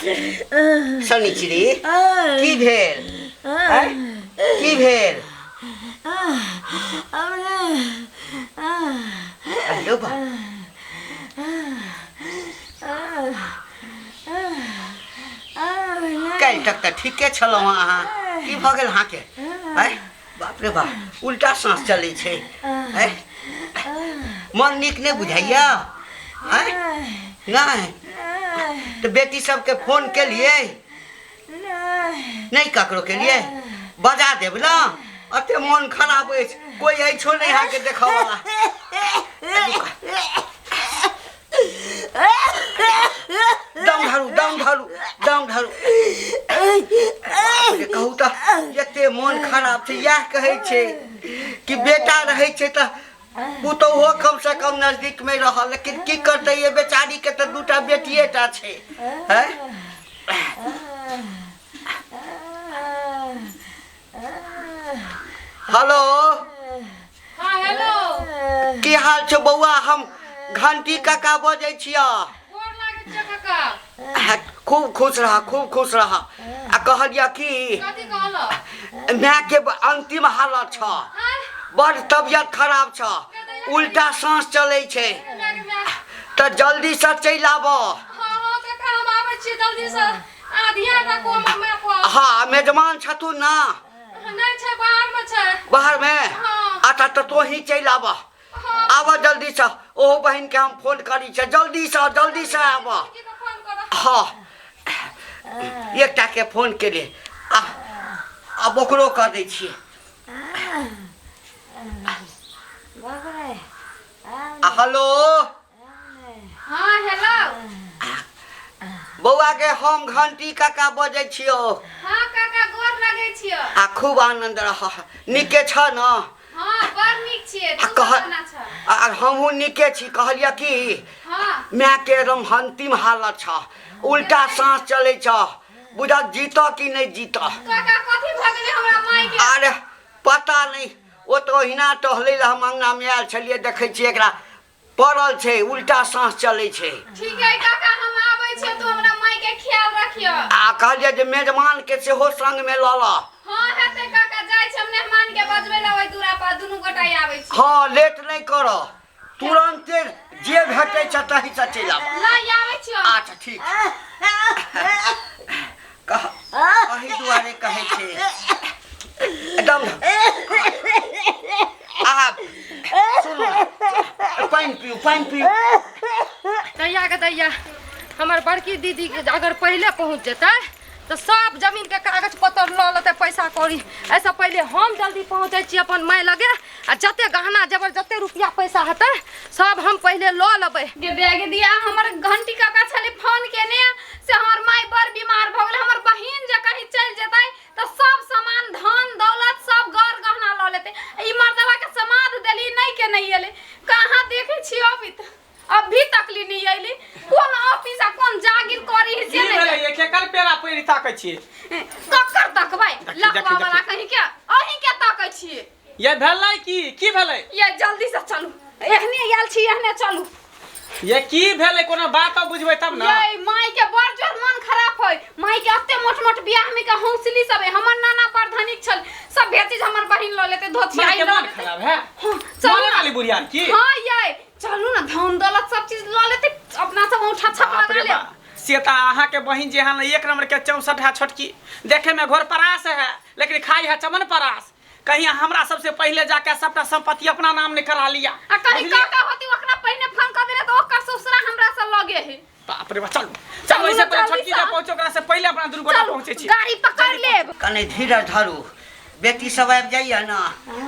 शनिचरी की भेल की भेल हेलो बा काल्हि तक तऽ ठीके छलहुँ अहाँ की भऽ गेल अहाँके बाप रे बाप उल्टा साँस चलै छै मन नीक नहि बुझाइया नहीं तो बेटी सबके फोन के लिए नहीं ककरो के लिए बजा देब ना अते मन खराब है कोई छो नहीं यहाँ के देखा वाला दम धरू कहू तो एते मन खराब छै यह कहै छै कि बेटा रहै छै तऽ पुतौहो कम से कम नजदीक में रह लेकिन की करते ये बेचारी के तो दूटा बेटिए टा छे हैं हेलो हाँ हेलो की हाल छौ बौआ हम घंटी काका बजै छिया गोर लागै छै काका खूब खुश रहा आ कहलिया कि कथि कहलो माय के अंतिम हालत छ बड़ तबियत खराब छ उल्टा सांस चलै छै त जल्दी से चल आबो हां काका हम आबै छी जल्दी से ध्यान रखो मम्मी को हां मेजमान छथु ना नहीं छै बाहर में छै बाहर में अच्छा तो ही चल आबो आबो जल्दी से ओ बहन के हम फोन करी छै जल्दी से आबो हाँ एकटा के फोन के लिए अब ओकरो कर दै छियै हेलो हाँ हेलो बौआ के हम घंटी काका बजै छियो हाँ काका गोर लागै छियो खूब आनंद रह निके छ न हाँ बड़ नीक छियै तू केना छ हमहू निके छी कहलिया कि हाँ माय के एकदम अंतिम हालत छ उल्टा सांस चले छ बुझा जीतो कि नहीं जीतो काका कथि भ गेलै हमरा माय के अरे पता नहीं वो तो हिना टहले हम अंगना में आयल छलिए देखे छी एकरा पड़ल छै उल्टा सांस चले छै ठीक है काका हम आबै छी तू हमरा माय के ख्याल रखियो कहलिए जे मेजमान के सेहो संग में ल ल हां हेते काका जाय छै मेहमान के बजबै ला ओइ दूरा पर दुनु गोटा आबै छी हां लेट नहीं करो तुरंत जे भेटै छ तही से चल आब नहीं आबै छी अच्छा ठीक कही दुआरे कहे छे एकदम सुनो पानी पियो दैया हमर बड़की दीदी अगर पहले पहुंच जेतै तो सब जमीन के कागज पत्र ल लेते पैसा कौड़ी ऐसा पहले हम जल्दी पहुंचे छी अपन माय लगे आ जते गहना जबर जते रुपया पैसा हेतै सब हम पहले ल लेबै गे बेगे दिया हमर घंटी काका छले फोन केने से हमर माय बड़ बीमार भ गेल हमर बहिन जे कहीं चल जेतै तो सब सामान धन दौलत सब गौर गहना ल लेते ई मर्दवा के समाद देली नहीं के नहीं एले कहां देखे छी अभी तकली नहीं आइली कोन ऑफिस आ कोन जागिर करी से नहीं भेलै एके कर पेरा पैरी ताकै छी कक्कर तकबै लखवा वाला कहीं के अही के ताकै छी ये भेलै की भेलै ये जल्दी से चलू एहने आयल छी एहने चलू ये की भेलै कोनो बात बुझबै तब ना ये माय के बड़ जोर मन खराब होय माय के अत्ते मोट बियाह में के हौसली सब हमर नाना प्रधानिक छल सब भेची हमर बहिन ल लेते धोती आई ल मन खराब है चलो वाली बुढ़िया की हां ये चलू ना धन दौलत सब चीज ल लेते अपना सब उठा छप लगा ले से त अहाँ के बहिन जे हन एक नंबर के 64 है छोटकी देखे में घोर परास है लेकिन खाई है चमन परास कहीं हमरा सबसे पहले जाके सबटा संपत्ति अपना नाम ने करा लिया आ कहीं काका होती ओकरा पहले फोन कर देले तो ओकर ससुरा हमरा से लगे है बाप रे चलो ऐसे पहले छोटकी जा पहुंचो ओकरा से पहिले अपना दुर्गोटा पहुंचे छी गाड़ी पकड़ लेब कने धीरज धरू बेटी सब आबि जाइए ना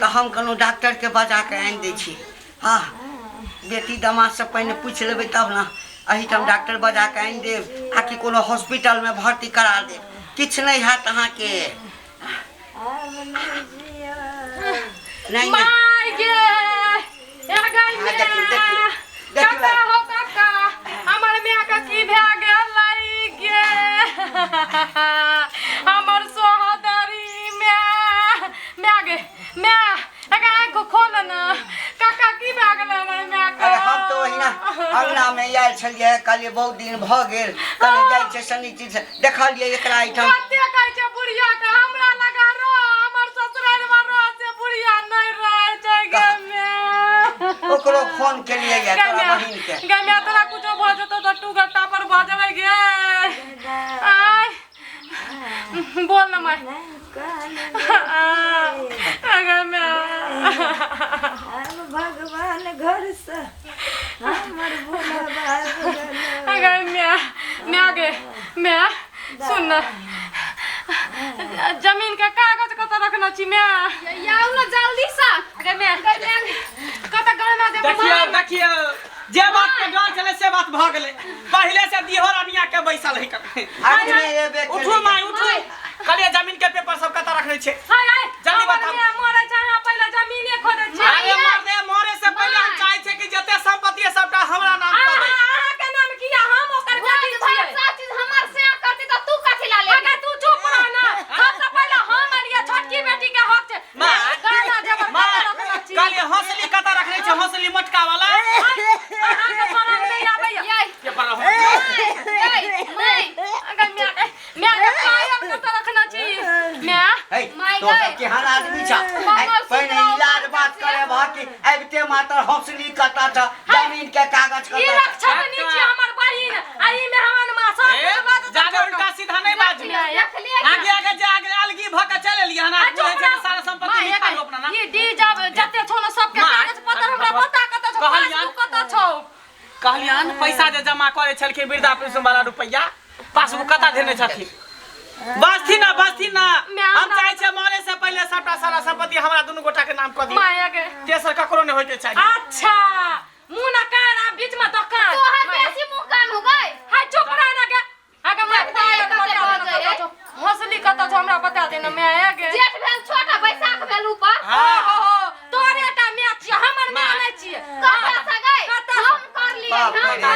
तो हम कोनो डॉक्टर के बजा के आनि दै छी हां बेटी दामाद से पहले पूछ लेबै तब ना अहिठाम डॉक्टर बजा के आनि देब आ कि कोनो हॉस्पिटल में भर्ती करा देब किछ नहीं हैत अहाँ के नहीं माय गे या गई काका हो काका हमर मियां का की भे गेलै गे हमर सोहदरी मैं गे मैं एका आंख खोल ना काका की भे गेलै हमर मियां का अरे हम तो हिना अंगना में आयल छलिए कहलिए बहुत दिन भ गेल कने जाइ छै सनी चीज से देखलिए एकरा एठाम कते कहै छै बुढ़िया के हमरा लगा रो हमर ससुराल में रो से बुढ़िया नहीं रहे छै गे मैं ओकरो फोन केलिए या तोरा बहिन के गे मैं तोरा कुछो भ जतो त टू घंटा पर भ जाबै गे आय बोल ना मैं अगर मैं भगवान घर से हमर भोला बाबा अगर मैं आगे मैं सुन ना जमीन के कागज कत रखना छी मैं याऊ ना जल्दी से अगर मैं कत गहना दे देखिए जे बात के गांव चले से बात भ गेले पहले से दिहो रानिया के बैसल है कर उठो माय उठो कलिए जमीन के पेपर सब कत रखने छे हाय हाय जल्दी बताओ मैं मोरे जहां पहले जमीने खोदे छी अरे मोरे से पहले हम चाहे छे कि जते संपत्ति है सबटा हमरा नाम कर दे अहाँ के नाम किया हम ओकर बेटी छियै सब चीज हमर से करती त तू कथि ला ले अगर तू चुप रह ना सबसे पहले हम लिया छोटकी बेटी के हक छे गाना जेबर रखना छी कलिए हौसली कत रखने छे हौसली मटका वाला अहाँ के शरम नहीं आबैया के पर हो नहीं अगर मैं कायम कत रखना छी मैं तो के हर आदमी छा पहले इलाज बात करे बाकी अबते मात्र हौसली कता था जमीन के कागज ई कता रक्षा नीचे हमर बहिन आई मेहमान मा सब जागे उल्टा सीधा नहीं बाजी आगे आगे जे आगे अलगी भ के चले लिया ना तो है कि सारा संपत्ति निकाल लो अपना ना ई डी जब जते छो न सब के कागज पत्र हमरा पता कत छो कहलियन कत छो कहलियन पैसा जे जमा करे छलके वृद्धा पेंशन वाला रुपया पासबुक कता देने छथिन बस्ती ना हम चाहे छे मरे से पहले सबटा सारा संपत्ति हमरा दुनु गोटा के नाम कर दी माया के तेसर ककरो नहीं होय के चाहिए अच्छा मुंह ना कान आ बीच में दुकान तो हर बेसी मुंह कान हो गए हाय चुप रह ना के आगे मैं बताए हौसली कत छो हमरा बता देना मैं आया के जेठ भेल छोटा बैसाख भेल ऊपर हो तोरे टा मैच छी हमर में नहीं छी कत से गए हम कर लिए हम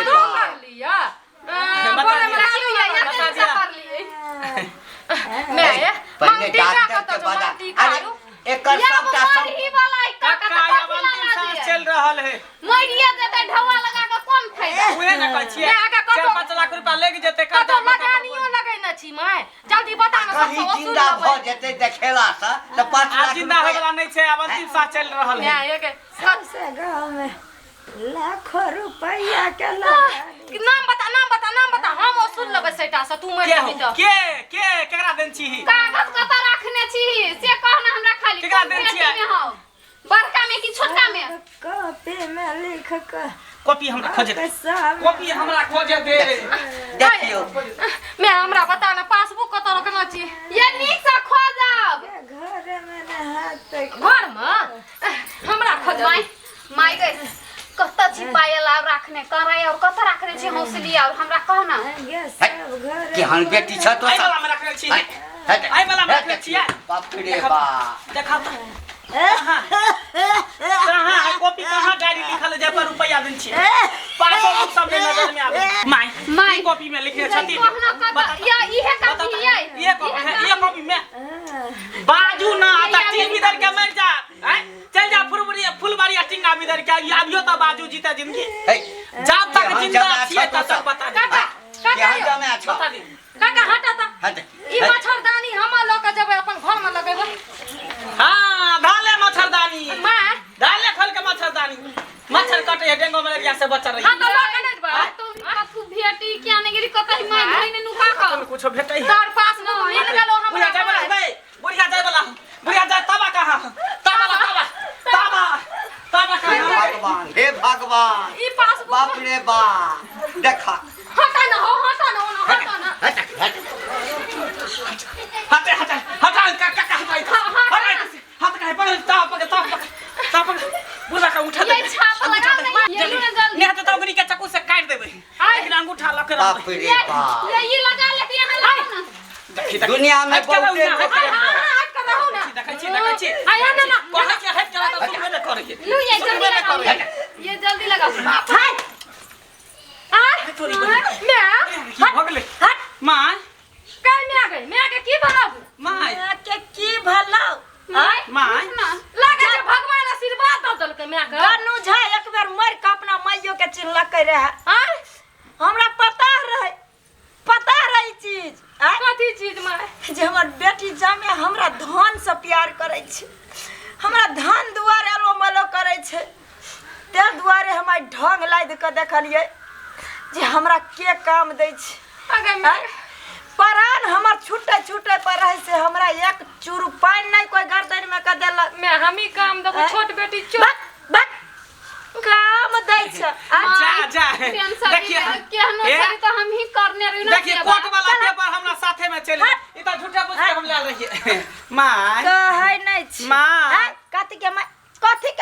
तू कर लिया बोले में कर लिए मैं पहले डॉक्टर के बता अरे एकर सबटा ही वाला कक्का अंतिम सांस चल रहल है मरिया देते ढवा लगा के कोन फायदा उहे न कहै छियै 4-5 लाख रुपया लेके जेते कत लगानियो लगै न छी मैं जल्दी बता न सब कहीं जिंदा भ जेते देखेला से त 5 लाख जिंदा होय वाला नहीं छे अब अंतिम सांस चल रहल है मैं एक सबसे गाँव में लाखों रुपया के नाम बता हम वसूल लेबै सेटा से तू मर जेबी त के केकरा देन छी कागज कत रखने छी से कहना हमरा खाली केकरा देन छी बड़का में कि छोटका में कॉपी में लिख के कॉपी हमरा खोजे दे कॉपी हमरा खोजे दे देखियो मैं हमरा बता ना पासबुक कत रखना छी ये नीक से खोजब घर में नहाते घर में हमरा खोज माई गई कत छिपायल और रखने कराय और कत रखने छी हौसली और हमरा कहना ये सब घर कि हन बेटी छ तो आई वाला में रखने छी आई वाला में रखने छी बाप रे बा देखा तो कहां है कॉपी कहां डायरी लिखल जे पर रुपया देन छी 500 लोग सब नजर में आवे माई कॉपी में लिखने छथि या इहे काम ये कॉपी में बाजू ना आता टीवी दर के मर जा चल जा फुलबाड़ी टिंगा बिदर के आबियो त बाजू जीता जिंदगी जब तक जिंदा छिए तब तक बता दे क्या जमे छ बता दे काका हटा ता हट ई मच्छरदानी हम लोग के जब अपन घर में लगेबो हां धाले मच्छरदानी मां धाले खोल के मच्छरदानी मच्छर काटे डेंगू मलेरिया से बचा रही हां तो लोग नहीं बा तू कथु भेटी क्या ने गिरी कतई मां धइने नुका का कुछ भेटई तार पास न मिल गेलो हमरा बुढ़िया जाय तबा कहां तबा कहां भगवान हे भगवान ई पासबुक बाप रे बा देखा हटा ना हटा हाथ का पर ताप बुला का उठा दे ये छाप लगा दे ये ना जल्दी नहीं तो तगरी के चाकू से काट देबे लेकिन अंगूठा लग रहा बाप रे बा ये लगा लेते यहां लाओ ना दुनिया में बहुते हट कर रहो ना देखै छी आया ना कोना के हट करा त तुम में करे लू ये जल्दी लगा ये जल्दी लगा हट थोड़ी मैं भगले हट मां काई में आ गई की भलाबू मां के की भला मां लगे जे भगवान आशीर्वाद द दल के मैं गनु झा एक बेर मर के अपना माइयो के चिन्हलक रहे हमरा जे हमर बेटी जामे हमरा धन से प्यार करे छे, हमरा धन दुआरे अलो मलो करे छे, ते दुआरे हम ढंग लाद के देखलिए जे हमरा के काम दै छे। परान हमर छूटे छूटे पर रहे से हमरा एक चूरू पानी नहीं कोई गर्दन में क देलक। मैं हम ही काम देबो, छोट बेटी चुप काम दै छे। जा देखिए केहनो छे तो हम ही करने रही ना। देखिए कोर्ट वाला पेपर हमरा साथे में चली, ई त झूठा पूछ के हम ले रहिए। माय कहै नहीं छी माय कथि के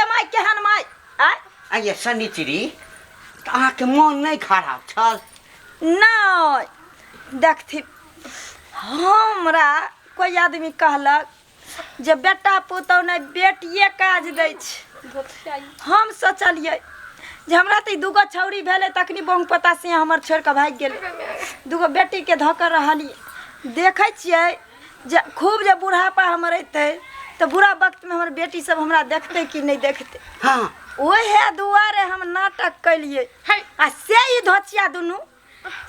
माय केहन माय आइए सनिचरी अहाँके मन नहीं खराब छल? नहीं देखथि हमरा कोई आदमी कहलक जे बेटा पुतौ नहीं बेटिए काज दै छै। हम सोचलिए जे हमरा त दूगो छौरी भेले तखनी बहु पता से हमर छोड़ के भाग गेल, दूगो बेटी के धकर रहली। देखे छिए जे खूब जे बुढ़ापा हमर अइतै तो बुरा वक्त में हमर बेटी सब हमरा देखते कि नहीं देखते। हाँ ओहे दुआरे हम नाटक कलिए आ से ही धोचिया दुनु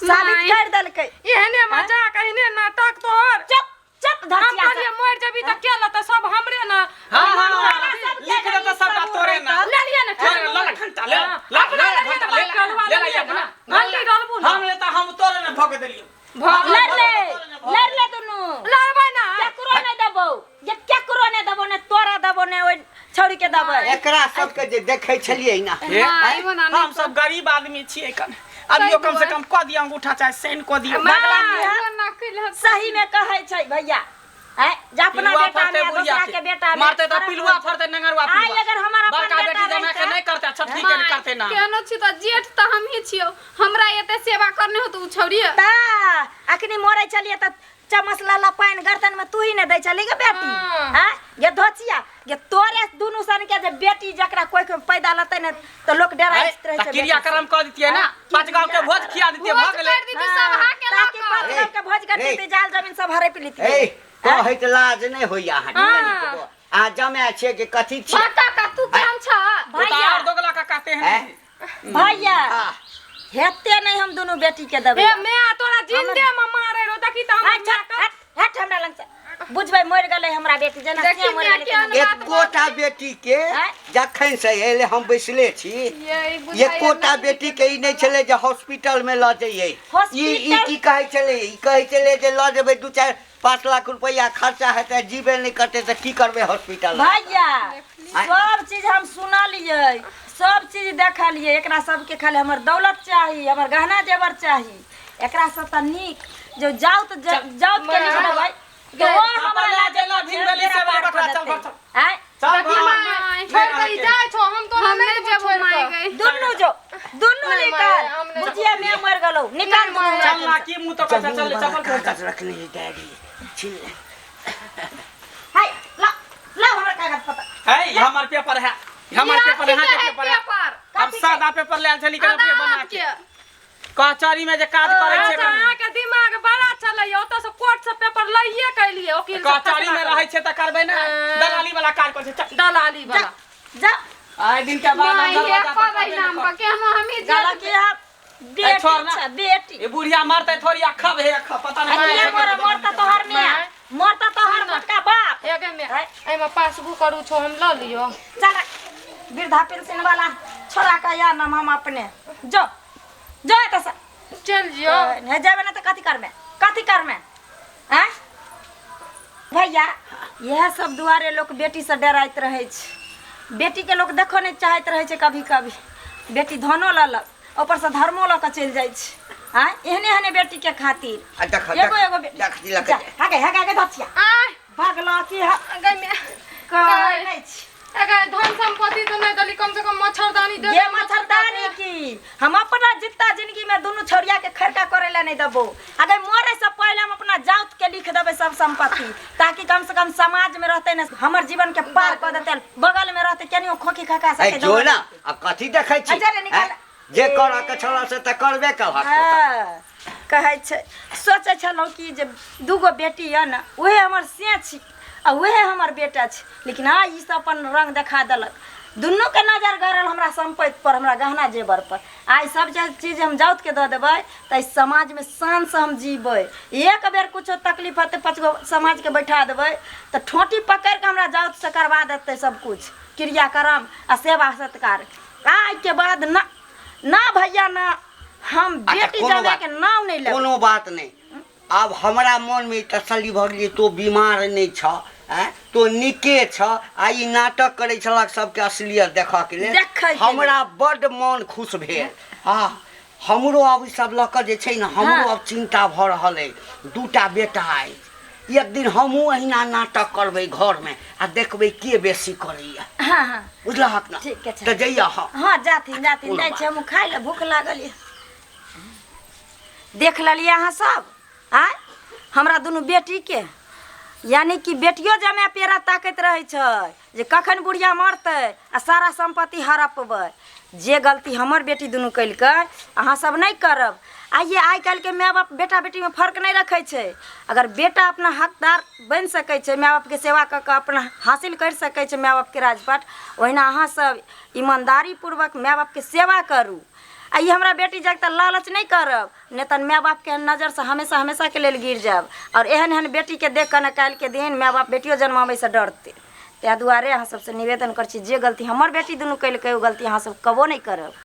साबित कर देलकै। एहने मजाक एहने नाटक तोहर चुप चुप हम धोचिया कहलिए मर जबी त के लत सब हमरे ना। लिख दे त सब तोरे ना। ले लिया ना ले घंटा ले ले अपना घंटी डालबू ना। हम ले त हम तोरे ना भग देलियो। लड़ ले दुनु लड़बै ना केकरो नहीं देबो, जे केकरो नहीं देबो ने तोरा देबो ने ओइ छौरी के देबो। एकरा सबके जे देखै छलिए ना हम सब गरीब आदमी छिए कन अभियो कम से कम क दियो अंगूठा चाहे सेन क दियो। सही में कहै छै भैया जे अपना बेटा में दूसरा के बेटा में मारते त पिलुआ फरते नंगरवा पिलुआ। आई अगर हमर अपन बड़का बेटी बेटा जमा के नहीं करते छठी के करते ना। केनो छी त जेठ त हम ही छियो, हमरा एते सेवा करने हो तू छौरी ता अखनी मोरे चलिए त चमच लाला पानी गर्दन में तू ही ने दे चली गे बेटी। हां ये धोचिया ये तोरे दुनु सन के जे बेटी जकरा कोई के पैदा लते ने तो लोग डराइत रहे छै। क्रिया कर्म क दितिए ना, पांच गांव के भोज खिया दितिए भग गेले। सब हाके ताकि पांच गांव के भोज कर देते जाल जमीन सब हरे पी लेती। ए कहैत लाज नहीं होइया अहाँ आ जमे छे के कथि छी का तू काम छ भैया और दोगला का कहते हैं भैया हेते नहीं हम दोनों बेटी के देबे। ए मैं तोरा जिंदे में मारे रो देखी त हट हमरा लंग से बुझबै मर गेलै हमरा बेटी जना से मर गेलै। एक कोटा बेटी के जखन से एले हम बैसले छी ये कोटा बेटी के ई नहीं चले जे हॉस्पिटल में ल जाइए। ई की कहै चले ई कहै चले जे ल जेबै 2-4-5 लाख रुपया खर्चा हेतै जीवे नहीं करते त की करबे हॉस्पिटल। भैया सब चीज हम सुना लिए, सब चीज देखा लिए। एकरा सबके खाली हमर दौलत चाहिए, हमर गहना जेवर चाहिए। एकरा सब त नीक जो जाओ के नहीं भाई वो हमरा ला जेला भिन बेली से बकरा चल घर चल हैं चल छोड़ के जाय छो हम तो नहीं जेबो माय गई दुनु निकाल बुझिया में मर गेलो निकाल मुंह चल ना की मुंह तो कैसे चल चप्पल कागज रख ले डैडी छिल हाय ला हमरा कागज पता है हमार पेपर है, हमार पेपर यहाँ के पेपर है। अब सादा पेपर ले चली कर बना के कचहरी में जे काज करे छे अहाँ के दिमाग बड़ा चलै ओत से कोर्ट से पेपर लइए के लिए वकील कचहरी में रहे छे त करबे ना दलाली वाला काज करे छे दलाली वाला जा आए दिन के बाद हम ये कबै नाम पर केहनो हम ही गला के बेटी ये बुढ़िया मारते थोड़ी अखा है अखा पता नहीं मरता तोहर में मरता तोहर मोटका बाप एगे में ए में पासबुक करू छो हम ल लियो। चल वृद्धा पेंशन वाला छोरा का या नाम हम अपने जो जो त चल जियो है जाबे ना त कथि करमे हैं भैया। यह सब दुआरे लोग बेटी से डराइत रहे छ। बेटी के लोग देखो नहीं चाहत रहे छ। कभी कभी बेटी धनो ललक ऊपर से धर्मो ल के चल जाय छ। हां एहने बेटी के खातिर एगो हागे धचिया भागलो की अगे में कहै नहीं छ। अगर धन संपत्ति तो नहीं दली कम से कम मच्छरदानी दे ये मच्छरदानी की हम अपना जितना जिंदगी में दोनों छोरिया के खर्चा करे ला नहीं देबो। अगर मरे से पहले हम अपना जात के लिख देबे सब संपत्ति ताकि कम से कम समाज में रहते न हमर जीवन के पार कर देते बगल में रहते केनियो खोखी खका सके जो ना अब कथि देखै छी जे कर के छला से त करबे कर कहै छै सोचे छलो कि जे दूगो बेटी है ना उहे हमर से छी आ वह हमर बेटा छ। लेकिन हाँ ई सब अपन रंग देखा देलक दुनू के नजर गड़ल हमरा संपत्ति पर, हमरा गहना जेवर पर। आई सब चीज हम जाउत के दे देबै त इस समाज में शान से हम जीबै। एक बेर कुछ तकलीफ होते 5 गो समाज के बैठा देबै त ठोटी पकड़ के हमरा जाउत से करवा देते सब कुछ क्रियाक्रम आ सेवा सत्कार। आज के बाद ना ना भैया ना हम बेटी जाने के नाम नहीं ले। कोनो बात नहीं, अब हमरा मन में तसल्ली भ गेलै तो बीमार नहीं छ, तो निके छ। आई नाटक करे छलक सबके असलियत देखा के लेल हमरा बड मन खुश भेल। हाँ हमरो अब ई सब लक जे छै न हमरो अब चिंता भ रहल है। 2टा बेटा है, एक दिन हमहू अहिना नाटक करबै घर में आ देखबै के बेसी करैया। हाँ हाँ बुझलहक न? ठीक है त जइया। हाँ जाथिन जाय छै, हम खाइ ले भूख लागल है। देख लिया अहाँ सब आय हमरा दुनू बेटी के, यानी कि बेटियो जमे पेरा ताकत रहे छै जे कखन बुढ़िया मरतै आ सारा संपत्ति हड़पबै। जे गलती हमर बेटी दुनू कैलकै अहाँ सब नहीं करब। आइए आइ काल्हि के माय बाप बेटा बेटी में फर्क नहीं रखे छै। अगर बेटा अपना हकदार बन सकै छै, माय बाप के सेवा क के अपना हासिल कर सकै छै माय बाप के राजपाट, ओहिना अहाँ सब ईमानदारी पूर्वक माय बाप के सेवा करू। आ ये हमरा बेटी जग तक लालच नहीं करब, नहीं तो माय बाप के नजर से हमेशा हमेशा के लेल गिर जाब। और एहन एहन बेटी के देख कर न काल्हि के दिन माय बाप बेटियो जन्माबै से डरते। ताहि दुआरे अहाँ सबसे निवेदन कर छी जे गलती हमर बेटी दुनू कैलकै ओ गलती अहाँ सब कबो नहीं करब।